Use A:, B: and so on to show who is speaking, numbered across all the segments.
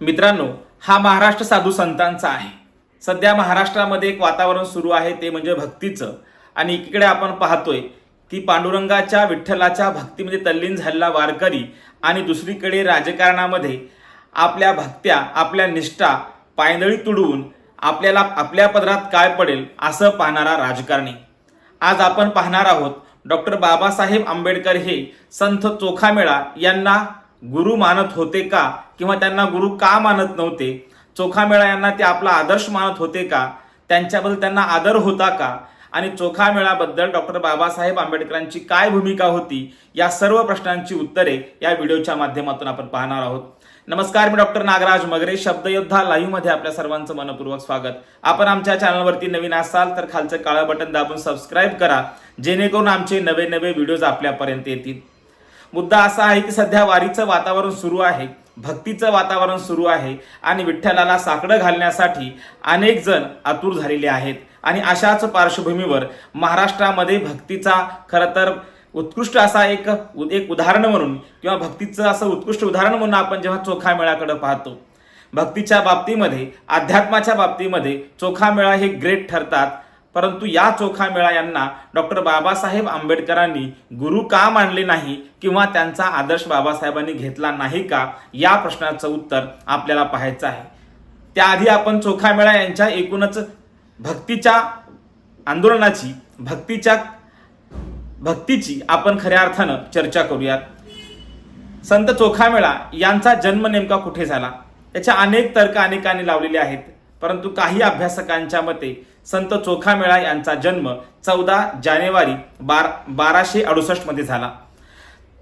A: मित्रांनो, हा महाराष्ट्र साधू संतांचा आहे। सध्या महाराष्ट्रामध्ये एक वातावरण सुरू आहे, ते म्हणजे भक्तीचं। आणि एकीकडे आपण पाहतोय की पांडुरंगाच्या विठ्ठलाच्या भक्तीमध्ये तल्लीन झालेला वारकरी आणि दुसरीकडे राजकारणामध्ये आपल्या भक्त्या आपल्या निष्ठा पायंदळी तुडवून आपल्याला आपल्या पदरात काय पडेल असं पाहणारा राजकारणी। आज आपण पाहणार आहोत डॉक्टर बाबासाहेब आंबेडकर हे संत चोखामेळा यांना गुरु मानत होते का, किंवा त्यांना गुरु का मानत नव्हते? चोखामेळा यांना ते आपला आदर्श मानत होते का? त्यांच्याबद्दल त्यांना आदर होता का? आणि चोखामेळाबद्दल डॉक्टर बाबासाहेब आंबेडकरांची काय भूमिका होती, या सर्व प्रश्नांची उत्तरे या व्हिडिओच्या माध्यमातून आपण पाहणार आहोत। नमस्कार, मी डॉक्टर नागराज मगरे, शब्दयोद्धा लाईव्ह मध्ये आपल्या सर्वांचं मनपूर्वक स्वागत। आपण आमच्या चॅनलवरती नवीन असाल तर खालचं काळं बटन दाबून सबस्क्राईब करा, जेणेकरून आमचे नवे नवे व्हिडिओज आपल्यापर्यंत येतील। मुद्दा असा आहे की सध्या वारीचं वातावरण सुरू आहे, भक्तीचं वातावरण सुरू आहे आणि विठ्ठलाला साकडं घालण्यासाठी अनेक जण आतुर झालेले आहेत। आणि अशाच पार्श्वभूमीवर महाराष्ट्रामध्ये भक्तीचा खरं तर उत्कृष्ट असा एक उदाहरण म्हणून, किंवा भक्तीचं असं उत्कृष्ट उदाहरण म्हणून आपण जेव्हा चोखामेळाकडे पाहतो, भक्तीच्या बाबतीमध्ये अध्यात्माच्या बाबतीमध्ये चोखामेळा हे ग्रेट ठरतात। परंतु या चोखामेळा यांना डॉक्टर बाबासाहेब आंबेडकरांनी गुरु का मानले नाही, किंवा त्यांचा आदर्श बाबासाहेबांनी घेतला नाही का, या प्रश्नाचं उत्तर आपल्याला पाहायचं आहे। त्याआधी आपण चोखामेळा यांच्या एकूणच भक्तीच्या आंदोलनाची भक्तीची आपण खऱ्या अर्थानं चर्चा करूयात। संत चोखामेळा यांचा जन्म नेमका कुठे झाला, याच्या अनेक तर्क अनेकांनी लावलेले आहेत। परंतु काही अभ्यासकांच्या मते संत चोखामेळा यांचा जन्म 14 जानेवारी 1268 मध्ये झाला।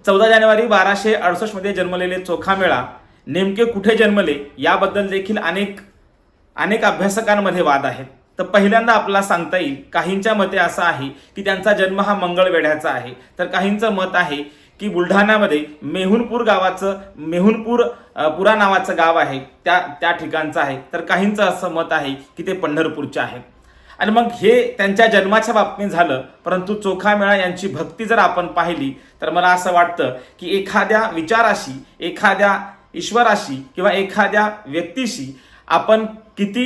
A: 14 जानेवारी 1268 मध्ये जन्मलेले चोखामेळा नेमके कुठे जन्मले याबद्दल देखील अनेक अभ्यासकांमध्ये वाद आहेत। तर पहिल्यांदा आपल्याला सांगता येईल, काहींच्या मते असं आहे की त्यांचा जन्म हा मंगळवेढ्याचा आहे, तर काहींचं मत आहे की बुलढाण्यामध्ये पुरा नावाचं गाव आहे, त्या ठिकाणचं आहे, तर काहींचं असं मत आहे की ते पंढरपूरचे आहे। आणि मग हे त्यांच्या जन्माच्या बाबतीत झालं। परंतु चोखामेळा यांची भक्ती जर आपण पाहिली तर मला असं वाटतं की एखाद्या विचाराशी, एखाद्या ईश्वराशी किंवा एखाद्या व्यक्तीशी आपण किती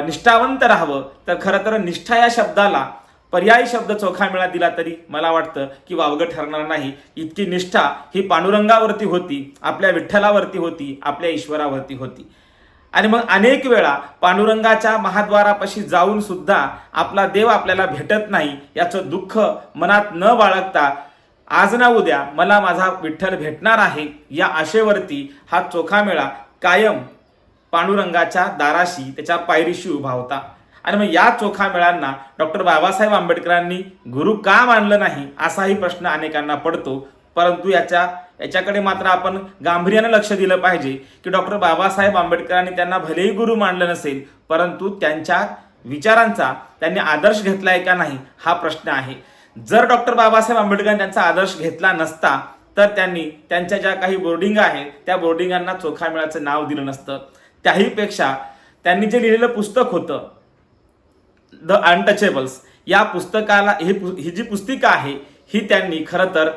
A: निष्ठावंत राहावं, तर खरं तर निष्ठा या शब्दाला पर्यायी शब्द चोखामेळा दिला तरी मला वाटतं की वावगं ठरणार नाही। इतकी निष्ठा ही पांडुरंगावरती होती, आपल्या विठ्ठलावरती होती, आपल्या ईश्वरावरती होती। आणि मग अनेक वेळा पांडुरंगाच्या महाद्वारापाशी जाऊन सुद्धा आपला देव आपल्याला भेटत नाही, याचं दुःख मनात न बाळगता आज ना उद्या मला माझा विठ्ठल भेटणार आहे, या आशेवरती हा चोखामेळा कायम पांडुरंगाच्या दाराशी, त्याच्या पायरीशी उभा होता। आणि मग या चोखामेळ्यांना डॉक्टर बाबासाहेब आंबेडकरांनी गुरु का मानलं नाही, असाही प्रश्न अनेकांना पडतो। परंतु याच्याकडे मात्र आपण गांभीर्याने लक्ष दिलं पाहिजे की डॉक्टर बाबासाहेब आंबेडकरांनी त्यांना भलेही गुरु मानलं नसेल, परंतु त्यांच्या विचारांचा त्यांनी आदर्श घेतलाय का नाही, हा प्रश्न आहे। जर डॉक्टर बाबासाहेब आंबेडकरांनी त्यांचा आदर्श घेतला नसता तर त्यांनी त्यांच्या ज्या काही बोर्डिंग आहेत त्या बोर्डिंगांना चोखामेळ्याचं नाव दिलं नसतं। त्याहीपेक्षा त्यांनी जे लिहिलेलं पुस्तक होतं द अनटचेबल्स, या पुस्तकाला ही जी पुस्तिका आहे ही त्यांनी खरं तर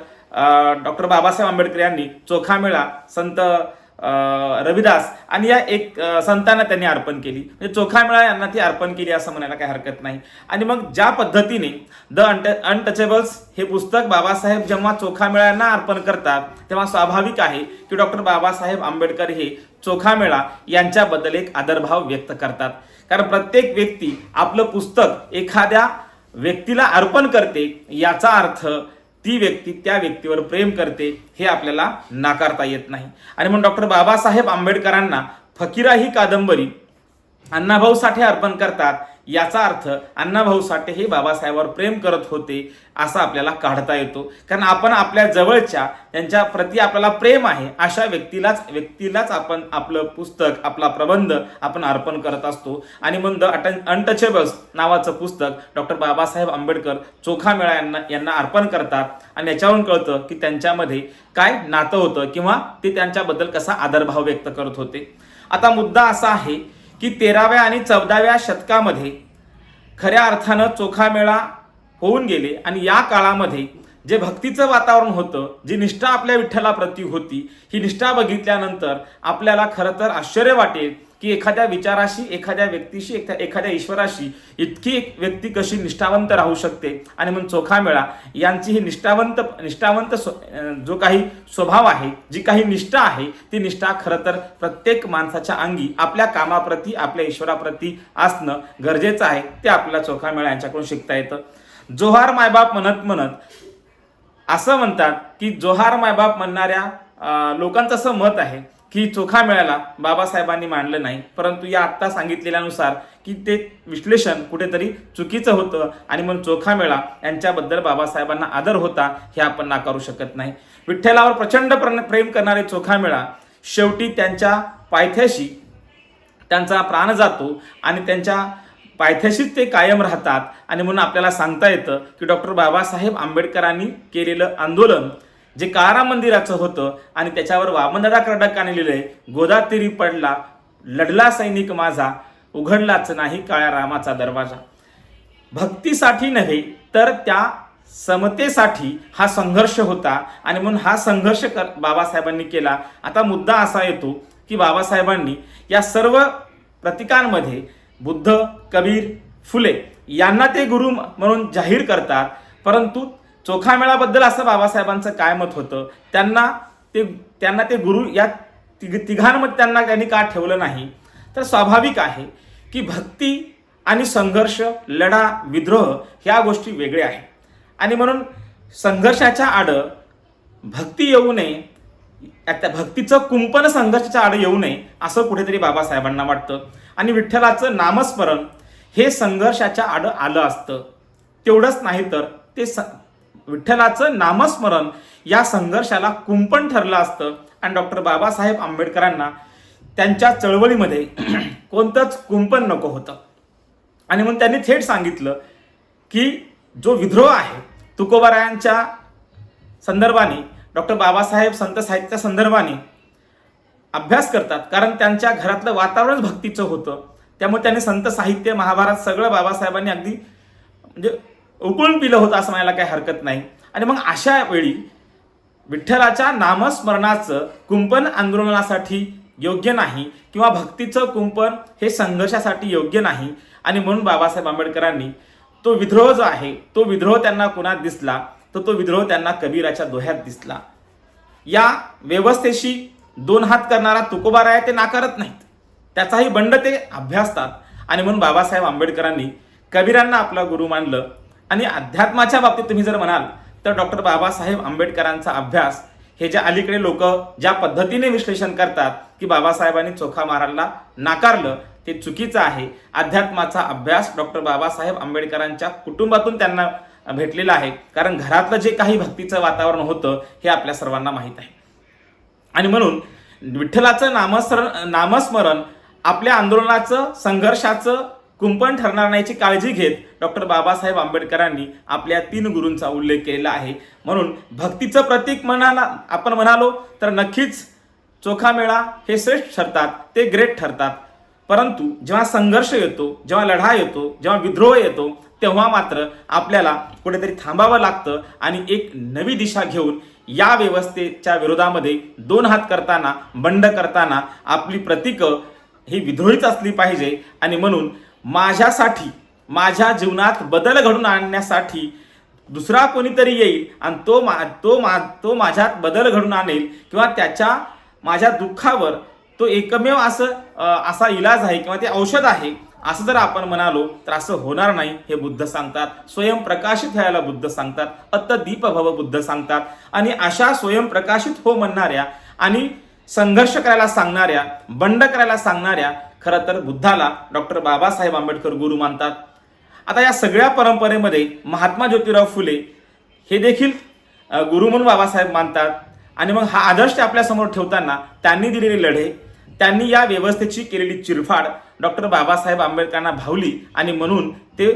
A: डॉक्टर बाबासाहेब आंबेडकर यांनी चोखामेळा, संत रविदास आणि या एक संतांना त्यांनी अर्पण केली, म्हणजे चोखामेळा यांना ती अर्पण केली असं म्हणायला काही हरकत नाही। आणि मग ज्या पद्धतीने द अनटचेबल्स हे पुस्तक बाबासाहेब जेव्हा चोखामेळा यांना अर्पण करतात, तेव्हा स्वाभाविक आहे की डॉक्टर बाबासाहेब आंबेडकर हे चोखामेळा यांच्याबद्दल एक आदरभाव व्यक्त करतात। कारण प्रत्येक व्यक्ती आपलं पुस्तक एखाद्या व्यक्तीला अर्पण करते, याचा अर्थ ती व्यक्ती त्या व्यक्तीवर प्रेम करते, हे आपल्याला नाकारता येत नाही। आणि म्हणून डॉक्टर बाबासाहेब आंबेडकरांना फकीरा ही कादंबरी अण्णाभाऊ साठे अर्पण करतात, याचा अर्थ अण्णाभाऊ साठे हे बाबासाहेबांवर प्रेम करत होते असं आपल्याला काढता येतो। कारण आपण आपल्या जवळच्या, त्यांच्या प्रती आपल्याला प्रेम आहे अशा व्यक्तीलाच आपण आपलं पुस्तक, आपला प्रबंध आपण अर्पण करत असतो। आणि मग द अनटचेबल्स नावाचं पुस्तक डॉक्टर बाबासाहेब आंबेडकर चोखामेळा यांना अर्पण करतात, आणि याच्यावरून कळतं की त्यांच्यामध्ये काय नातं होतं, किंवा ते त्यांच्याबद्दल कसा आदरभाव व्यक्त करत होते। आता मुद्दा असा आहे की 13व्या आणि 14व्या शतकामध्ये खऱ्या अर्थानं चोखामेळा होऊन गेले, आणि या काळामध्ये जे भक्तीचं वातावरण होतं, जी निष्ठा आपल्या विठ्ठलाप्रती होती, ही निष्ठा बघितल्यानंतर आपल्याला खरं तर आश्चर्य वाटेल की एखाद्या विचाराशी, एखाद्या व्यक्तीशी, एखाद्या ईश्वराशी इतकी एक व्यक्ती कशी निष्ठावंत राहू शकते. आणि म्हणून चोखामेळा यांची ही निष्ठावंत जो काही स्वभाव आहे, जी काही निष्ठा आहे, ती निष्ठा खरं तर प्रत्येक माणसाच्या अंगी आपल्या कामाप्रती, आपल्या ईश्वराप्रती असणं गरजेचं आहे. ते आपल्याला चोखामेळा यांच्याकडून शिकता येतं. जोहार मायबाप म्हणत म्हणत असं म्हणतात की जोहार मायबाप म्हणणाऱ्या लोकांचं असं मत आहे की चोखामेळ्याला बाबासाहेबांनी मांडलं नाही, परंतु या आत्ता सांगितलेल्यानुसार की ते विश्लेषण कुठेतरी चुकीचं होतं. आणि म्हणून चोखामेळा यांच्याबद्दल बाबासाहेबांना आदर होता हे आपण नाकारू शकत नाही. विठ्ठलावर प्रचंड प्रेम करणारे चोखामेळा शेवटी त्यांच्या पायथ्याशी त्यांचा प्राण जातो आणि त्यांच्या पायथ्याशीच ते कायम राहतात. आणि म्हणून आपल्याला सांगता येतं की डॉक्टर बाबासाहेब आंबेडकरांनी केलेलं आंदोलन जे काळाराम मंदिराचं होतं आणि त्याच्यावर वामनदादा कर्डकाने लिहिलंय, गोदातीरी पडला लढला सैनिक माझा, उघडलाच नाही काळ्या रामाचा दरवाजा. भक्तीसाठी नव्हे तर त्या समतेसाठी हा संघर्ष होता. आणि म्हणून हा संघर्ष बाबासाहेबांनी केला. आता मुद्दा असा येतो की बाबासाहेबांनी या सर्व प्रतीकांमध्ये बुद्ध, कबीर, फुले यांना ते गुरु म्हणून जाहीर करतात, परंतु चोखामेळाबद्दल असं बाबासाहेबांचं काय मत होतं, त्यांना ते गुरु या तिघांमध्ये त्यांनी का ठेवलं नाही. तर स्वाभाविक आहे की भक्ती आणि संघर्ष, लढा, विद्रोह ह्या गोष्टी वेगळ्या आहेत. आणि म्हणून संघर्षाच्या आड भक्ती येऊ नये, त्या भक्तीचं कुंपण संघर्षाच्या आड येऊ नये असं कुठेतरी बाबासाहेबांना वाटतं. आणि विठ्ठलाचं नामस्मरण हे संघर्षाच्या आड आलं असतं. तेवढंच नाही तर ते विठ्ठलाचं नामस्मरण या संघर्षाला कुंपण ठरलं असतं. आणि डॉक्टर बाबासाहेब आंबेडकरांना त्यांच्या चळवळीमध्ये कोणतंच कुंपण नको होतं. आणि म्हणून त्यांनी थेट सांगितलं की जो विद्रोह आहे तुकोबारायांच्या संदर्भाने, डॉक्टर बाबासाहेब संत साहित्याच्या संदर्भाने अभ्यास करतात, कारण त्यांच्या घरातलं वातावरण भक्तीचं होतं. त्यामुळे त्यांनी संत साहित्य, महाभारत सगळं बाबासाहेबांनी अगदी म्हणजे उकळून पिलं होतं असं म्हणायला काही हरकत नाही. आणि मग अशा वेळी विठ्ठलाच्या नामस्मरणाचं कुंपण आंदोलनासाठी योग्य नाही किंवा भक्तीचं कुंपण हे संघर्षासाठी योग्य नाही. आणि म्हणून बाबासाहेब आंबेडकरांनी तो विद्रोह जो आहे, तो विद्रोह त्यांना कुणात दिसला, तर तो विद्रोह त्यांना कबीराच्या दोह्यात दिसला. या व्यवस्थेशी दोन हात करणारा तुकोबाराय ते नाकारत नाहीत, त्याचाही बंड ते अभ्यासतात. आणि म्हणून बाबासाहेब आंबेडकरांनी कबीरांना आपला गुरु मानलं. आणि अध्यात्माच्या बाबतीत तुम्ही जर म्हणाल तर डॉक्टर बाबासाहेब आंबेडकरांचा अभ्यास हे जे अलीकडे लोक ज्या पद्धतीने विश्लेषण करतात की बाबासाहेबांनी चोखा महाराजला नाकारलं, ते चुकीचं आहे. अध्यात्माचा अभ्यास डॉक्टर बाबासाहेब आंबेडकरांच्या कुटुंबातून त्यांना भेटलेला आहे, कारण घरातलं जे काही भक्तीचं वातावरण होतं हे आपल्या सर्वांना माहीत आहे. आणि म्हणून विठ्ठलाचं नामस्मरण आपल्या आंदोलनाचं, संघर्षाचं कुंपण ठरणार नाहीची काळजी घेत डॉक्टर बाबासाहेब आंबेडकरांनी आपल्या 3 गुरूंचा उल्लेख केलेला आहे. म्हणून भक्तीचं प्रतीक आपण म्हणालो तर नक्कीच चोखामेळा हे श्रेष्ठ ठरतात, ते ग्रेट ठरतात. परंतु जेव्हा संघर्ष येतो, जेव्हा लढा येतो, जेव्हा विद्रोह येतो, तेव्हा मात्र आपल्याला कुठेतरी थांबावं लागतं आणि एक नवी दिशा घेऊन या व्यवस्थेच्या विरोधामध्ये दोन हात करताना, बंड करताना आपली प्रतीकं ही विद्रोहीच असली पाहिजे. आणि म्हणून माझ्यासाठी, माझ्या जीवनात बदल घडून आणण्यासाठी दुसरा कोणीतरी येईल आणि तो माझ्यात बदल घडून आणेल किंवा माझ्या दुःखावर तो एकमेव असा इलाज आहे किंवा ते औषध आहे असं जर आपण म्हणालो तर असं होणार नाही हे बुद्ध सांगतात. स्वयंप्रकाशित व्हायला बुद्ध सांगतात, अत्त दीप भव बुद्ध सांगतात. आणि अशा स्वयंप्रकाशित हो म्हणणाऱ्या आणि संघर्ष करायला सांगणाऱ्या, बंड करायला सांगणाऱ्या खरं तर बुद्धाला डॉक्टर बाबासाहेब आंबेडकर गुरु मानतात. आता या सगळ्या परंपरेमध्ये महात्मा ज्योतिराव फुले हे देखील गुरु म्हणून बाबासाहेब मानतात. आणि मग हा आदर्श आपल्यासमोर ठेवताना त्यांनी दिलेले लढे, त्यांनी या व्यवस्थेची केलेली चिरफाड डॉक्टर बाबासाहेब आंबेडकरांना भावली आणि म्हणून ते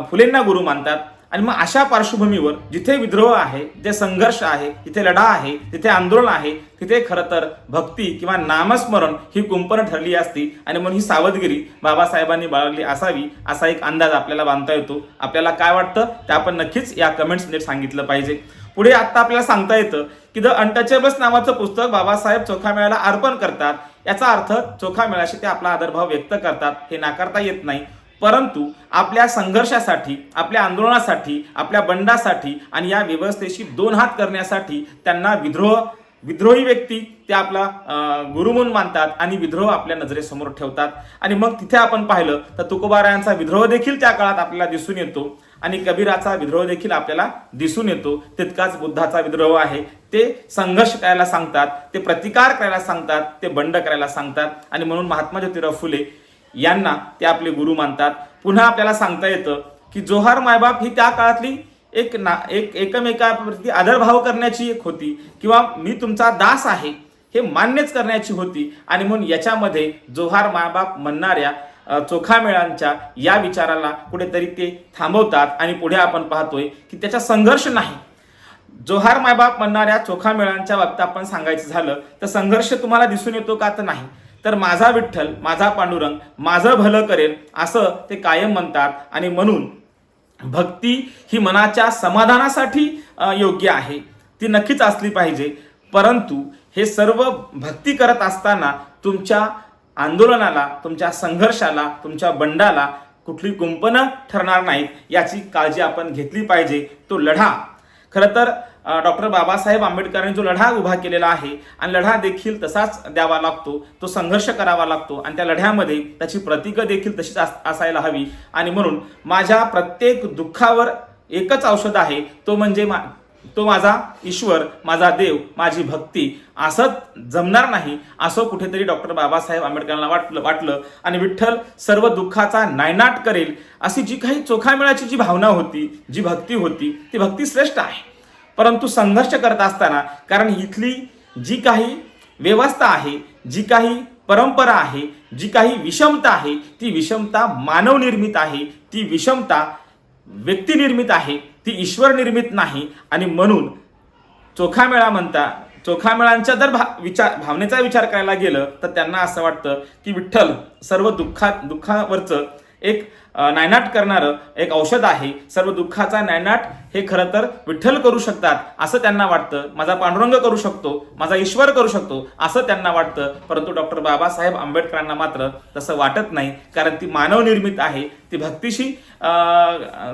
A: फुलेंना गुरु मानतात. आणि मग अशा पार्श्वभूमीवर जिथे विद्रोह आहे, जिथे संघर्ष आहे, जिथे लढा आहे, तिथे आंदोलन आहे, तिथे खरं तर भक्ती किंवा नामस्मरण ही कुंपण ठरली असती आणि म्हणून ही सावधगिरी बाबासाहेबांनी बाळगली असावी असा एक अंदाज आपल्याला बांधता येतो. आपल्याला काय वाटतं ते आपण नक्कीच या कमेंट्समध्ये सांगितलं पाहिजे. पुढे आता आपल्याला सांगता येतं की द अनटचेबल्स नावाचं पुस्तक बाबासाहेब चोखामेळ्याला अर्पण करतात. याचा अर्थ चोखामेळ्याशी ते आपला आदरभाव व्यक्त करतात हे नाकारता येत नाही. परंतु आपल्या संघर्षासाठी, आपल्या आंदोलनासाठी, आपल्या बंडासाठी आणि या व्यवस्थेशी दोन हात करण्यासाठी त्यांना विद्रोही व्यक्ती ते आपला गुरु म्हणून मानतात आणि विद्रोह आपल्या नजरेसमोर ठेवतात. आणि मग तिथे आपण पाहिलं तर तुकोबारायांचा विद्रोह देखील त्या काळात आपल्याला दिसून येतो आणि कबीराचा विद्रोह देखील आपल्याला दिसून येतो. तितकाच बुद्धाचा विद्रोह आहे. ते संघर्ष करायला सांगतात, ते प्रतिकार करायला सांगतात, ते बंड करायला सांगतात आणि म्हणून महात्मा ज्योतिराव फुले यांना ते आपले गुरु मानतात. पुन्हा आपल्याला सांगता येतं की जोहार मायबाप ही त्या काळातली एकमेकाप्रती आदरभाव करण्याची एक होती किंवा मी तुमचा दास आहे हे मान्यच करण्याची होती. आणि म्हणून याच्यामध्ये जोहार मायबाप म्हणणाऱ्या चोखामेळांच्या या विचाराला कुठेतरी ते थांबवतात आणि पुढे आपण पाहतोय की त्याचा संघर्ष नाही. जोहार मायबाप म्हणणाऱ्या चोखामेळांच्या बाबतीत आपण सांगायचं झालं तर संघर्ष तुम्हाला दिसून येतो का तर नाही, तर माझा विठ्ठल, माझा पांडुरंग माझं भलं करेल असं ते कायम म्हणतात. आणि म्हणून भक्ती ही मनाच्या समाधानासाठी योग्य आहे, ती नक्कीच असली पाहिजे. परंतु हे सर्व भक्ती करत असताना तुमच्या आंदोलनाला, तुमच्या संघर्षाला, तुमच्या बंडाला कुठली कुंपणं ठरणार नाहीत याची काळजी आपण घेतली पाहिजे. तो लढा खरं तर डॉक्टर बाबासाहेब आंबेडकरांनी जो लढा उभा केलेला आहे आणि लढा देखील तसाच द्यावा लागतो, तो संघर्ष करावा लागतो आणि त्या लढ्यामध्ये त्याची प्रतीकं देखील तशीच असायला हवी. आणि म्हणून माझ्या प्रत्येक दुःखावर एकच औषध आहे, तो म्हणजे तो माझा ईश्वर, माझा देव, माझी भक्ती. असं जमणार नाही असं कुठेतरी डॉक्टर बाबासाहेब आंबेडकरांना वाटलं आणि विठ्ठल सर्व दुःखाचा नायनाट करेल अशी जी काही चोखामेळाची जी भावना होती, जी भक्ती होती, ती भक्ती श्रेष्ठ आहे. परंतु संघर्ष करत असताना, कारण इथली जी काही व्यवस्था आहे, जी काही परंपरा आहे, जी काही विषमता आहे, ती विषमता मानव निर्मित आहे, ती विषमता व्यक्तिनिर्मित आहे, ती ईश्वर निर्मित नाही. आणि म्हणून चोखामेळांच्या जर भावनेचा विचार करायला गेलं तर त्यांना असं वाटतं की विठ्ठल सर्व दुःखावरचं एक नायनाट करणारं एक औषध आहे. सर्व दुःखाचा नायनाट हे खरं तर विठ्ठल करू शकतात असं त्यांना वाटतं. माझा पांडुरंग करू शकतो, माझा ईश्वर करू शकतो असं त्यांना वाटतं. परंतु डॉक्टर बाबासाहेब आंबेडकरांना मात्र तसं वाटत नाही, कारण ती मानव निर्मित आहे, ती भक्तीशी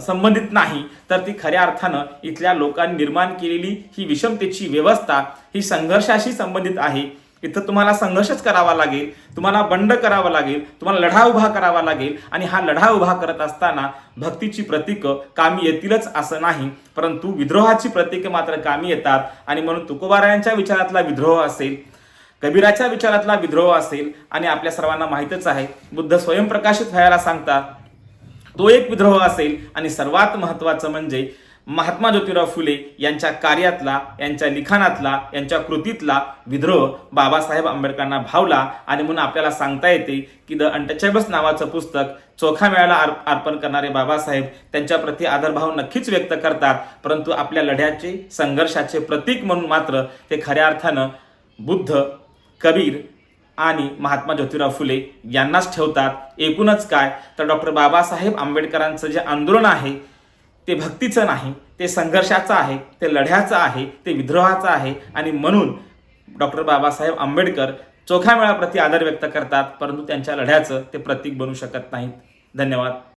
A: संबंधित नाही, तर ती खऱ्या अर्थानं इथल्या लोकांनी निर्माण केलेली ही विषमतेची व्यवस्था ही संघर्षाशी संबंधित आहे. इथं तुम्हाला संघर्षच करावा लागेल, तुम्हाला बंड करावं लागेल, तुम्हाला लढा उभा करावा लागेल. आणि हा लढा उभा करत असताना भक्तीची प्रतीकं कामी येतीलच असं नाही, परंतु विद्रोहाची प्रतीकं मात्र कामी येतात. आणि म्हणून तुकोबारायांच्या विचारातला विद्रोह असेल, कबीराच्या विचारातला विद्रोह असेल, आणि आपल्या सर्वांना माहीतच आहे बुद्ध स्वयंप्रकाशित व्हायला सांगतात, तो एक विद्रोह असेल. आणि सर्वात महत्त्वाचं म्हणजे महात्मा ज्योतिराव फुले यांच्या कार्यातला, यांच्या लिखाणातला, यांच्या कृतीतला विद्रोह बाबासाहेब आंबेडकरांना भावला. आणि म्हणून आपल्याला सांगता येते की द अनटचेबल्स नावाचं पुस्तक चोखामेळ्याला अर्पण करणारे बाबासाहेब त्यांच्याप्रती आदरभाव नक्कीच व्यक्त करतात, परंतु आपल्या लढ्याचे, संघर्षाचे प्रतीक म्हणून मात्र ते खऱ्या अर्थानं बुद्ध, कबीर आणि महात्मा ज्योतिराव फुले यांनाच ठेवतात. एकूणच काय तर डॉक्टर बाबासाहेब आंबेडकरांचं जे आंदोलन आहे ते भक्तीचं नाही, ते संघर्षाचं आहे, ते लढ्याचं आहे, ते विद्रोहाचं आहे. आणि म्हणून डॉक्टर बाबासाहेब आंबेडकर चोखामेळाप्रती आदर व्यक्त करतात, परंतु त्यांच्या लढ्याचं ते प्रतीक बनू शकत नाहीत. धन्यवाद.